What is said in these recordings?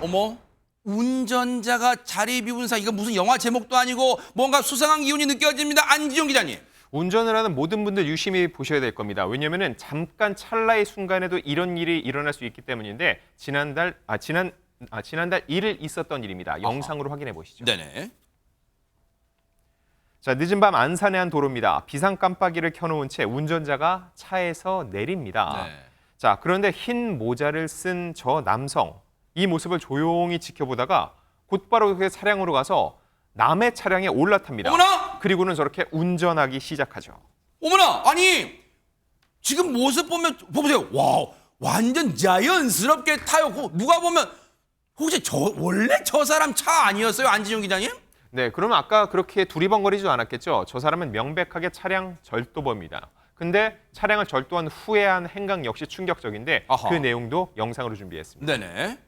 어머, 운전자가 자리 비운 사이, 이거 무슨 영화 제목도 아니고 뭔가 수상한 기운이 느껴집니다. 안지용 기자님. 운전을 하는 모든 분들 유심히 보셔야 될 겁니다. 왜냐하면 잠깐 찰나의 순간에도 이런 일이 일어날 수 있기 때문인데 지난달 1일 있었던 일입니다. 영상으로 확인해 보시죠. 네네. 자, 늦은 밤 안산의 한 도로입니다. 비상 깜빡이를 켜놓은 채 운전자가 차에서 내립니다. 네. 자, 그런데 흰 모자를 쓴 저 남성, 이 모습을 조용히 지켜보다가 곧바로 그 차량으로 가서 남의 차량에 올라탑니다. 어머나! 그리고는 저렇게 운전하기 시작하죠. 어머나! 아니, 지금 모습 보면, 보세요. 와, 완전 자연스럽게 타요. 누가 보면, 혹시 원래 저 사람 차 아니었어요? 안지용 기자님? 네, 그러면 아까 그렇게 두리번거리지도 않았겠죠. 저 사람은 명백하게 차량 절도범입니다. 근데 차량을 절도한 후에 한 행각 역시 충격적인데 아하. 그 내용도 영상으로 준비했습니다. 네네.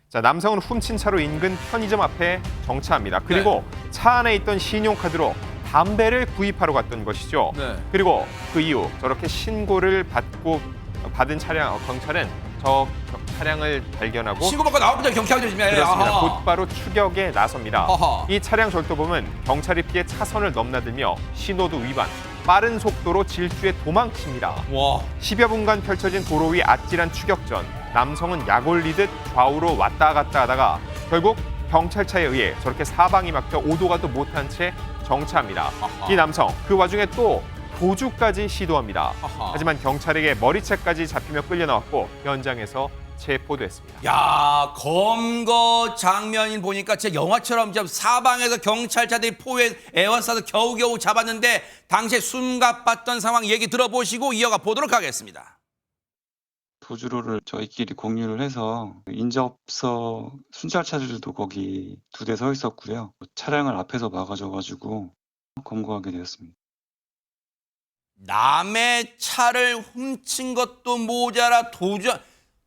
자, 남성은 훔친 차로 인근 편의점 앞에 정차합니다. 그리고 차 안에 있던 신용카드로 담배를 구입하러 갔던 것이죠. 네. 그리고 그 이후 저렇게 신고를 받은 경찰은 저 차량을 발견하고 신고받고 나오자마자 경찰이 조심해야 해요. 그렇습니다. 아하. 곧바로 추격에 나섭니다. 아하. 이 차량 절도범은 경찰이 피해 차선을 넘나들며 신호도 위반, 빠른 속도로 질주해 도망칩니다. 와. 10여 분간 펼쳐진 도로 위 아찔한 추격 전 남성은 약 올리듯 좌우로 왔다 갔다 하다가 결국 경찰차에 의해 저렇게 사방이 막혀 오도 가도 못한 채 정차합니다. 아하. 이 남성 그 와중에 또 도주까지 시도합니다. 아하. 하지만 경찰에게 머리채까지 잡히며 끌려 나왔고 현장에서 체포됐습니다. 야, 검거 장면을 보니까 진짜 영화처럼 진짜 사방에서 경찰차들이 포에 에워싸서 겨우겨우 잡았는데 당시에 숨가빴던 상황 얘기 들어보시고 이어가 보도록 하겠습니다. 도주로를 저희끼리 공유를 해서 인접서 순찰차들도 거기 2대 서 있었고요. 차량을 앞에서 막아줘가지고 검거하게 되었습니다. 남의 차를 훔친 것도 모자라 도주.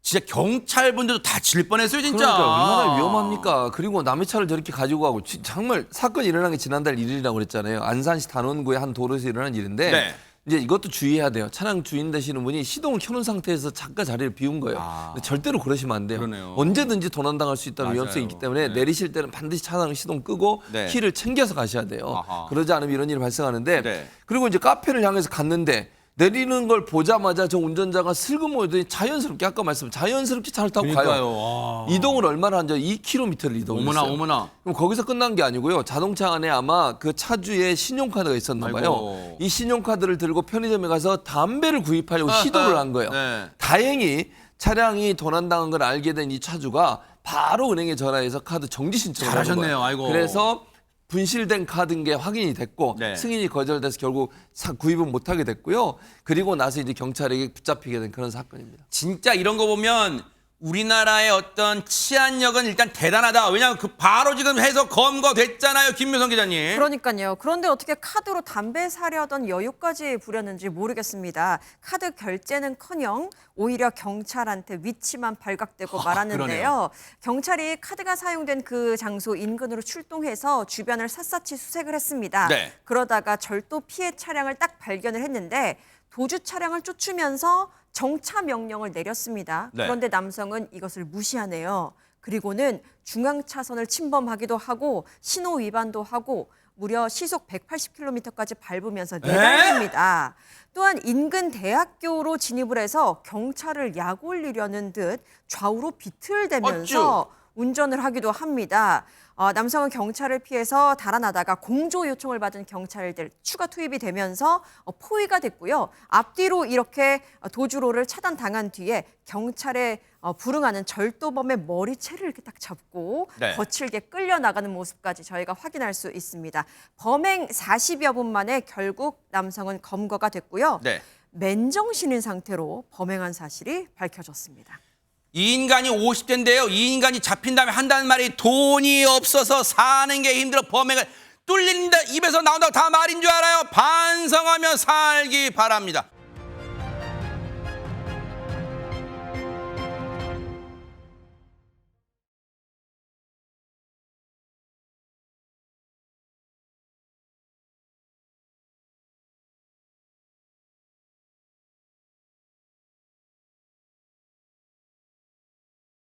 진짜 경찰분들도 다칠 뻔했어요, 진짜. 그러니까 얼마나 위험합니까? 그리고 남의 차를 저렇게 가지고 가고 정말 사건이 일어난 게 지난달 1일이라고 그랬잖아요. 안산시 단원구의 한 도로에서 일어난 일인데 네. 이제 이것도 주의해야 돼요. 차량 주인 되시는 분이 시동을 켜놓은 상태에서 잠깐 자리를 비운 거예요. 근데 절대로 그러시면 안 돼요. 그러네요. 언제든지 도난당할 수 있다는 맞아요. 위험성이 있기 때문에 네. 내리실 때는 반드시 차량 시동 끄고 네. 키를 챙겨서 가셔야 돼요. 아하. 그러지 않으면 이런 일이 발생하는데 네. 그리고 이제 카페를 향해서 갔는데 내리는 걸 보자마자 저 운전자가 슬그머니 자연스럽게 아까 자연스럽게 차를 타고 가요. 이동을 얼마나 한죠? 2km를 이동했어요. 어머나. 그럼 거기서 끝난 게 아니고요. 자동차 안에 아마 그 차주의 신용카드가 있었나 봐요. 아이고. 이 신용카드를 들고 편의점에 가서 담배를 구입하려고 시도를 한 거예요. 네. 다행히 차량이 도난당한 걸 알게 된 이 차주가 바로 은행에 전화해서 카드 정지 신청을 한 잘하셨네요. 거예요. 아이고. 그래서 분실된 카드인 게 확인이 됐고 네. 승인이 거절돼서 결국 구입은 못하게 됐고요. 그리고 나서 이제 경찰에게 붙잡히게 된 그런 사건입니다. 진짜 이런 거 보면 우리나라의 어떤 치안력은 일단 대단하다. 왜냐하면 바로 지금 해서 검거됐잖아요, 김묘성 기자님. 그러니까요. 그런데 어떻게 카드로 담배 사려던 여유까지 부렸는지 모르겠습니다. 카드 결제는커녕 오히려 경찰한테 위치만 발각되고 말았는데요. 그러네요. 경찰이 카드가 사용된 그 장소 인근으로 출동해서 주변을 샅샅이 수색을 했습니다. 네. 그러다가 절도 피해 차량을 딱 발견을 했는데 도주 차량을 쫓으면서 정차 명령을 내렸습니다. 네. 그런데 남성은 이것을 무시하네요. 그리고는 중앙 차선을 침범하기도 하고 신호 위반도 하고 무려 시속 180km까지 밟으면서 내달립니다. 또한 인근 대학교로 진입을 해서 경찰을 약 올리려는 듯 좌우로 비틀대면서 운전을 하기도 합니다. 남성은 경찰을 피해서 달아나다가 공조 요청을 받은 경찰들 추가 투입이 되면서 포위가 됐고요. 앞뒤로 이렇게 도주로를 차단당한 뒤에 경찰에 불응하는 절도범의 머리채를 이렇게 딱 잡고 네. 거칠게 끌려나가는 모습까지 저희가 확인할 수 있습니다. 범행 40여 분 만에 결국 남성은 검거가 됐고요. 네. 맨정신인 상태로 범행한 사실이 밝혀졌습니다. 이 인간이 50대인데요. 이 인간이 잡힌 다음에 한다는 말이 돈이 없어서 사는 게 힘들어 범행을 뚫린다 입에서 나온다고 다 말인 줄 알아요. 반성하며 살기 바랍니다.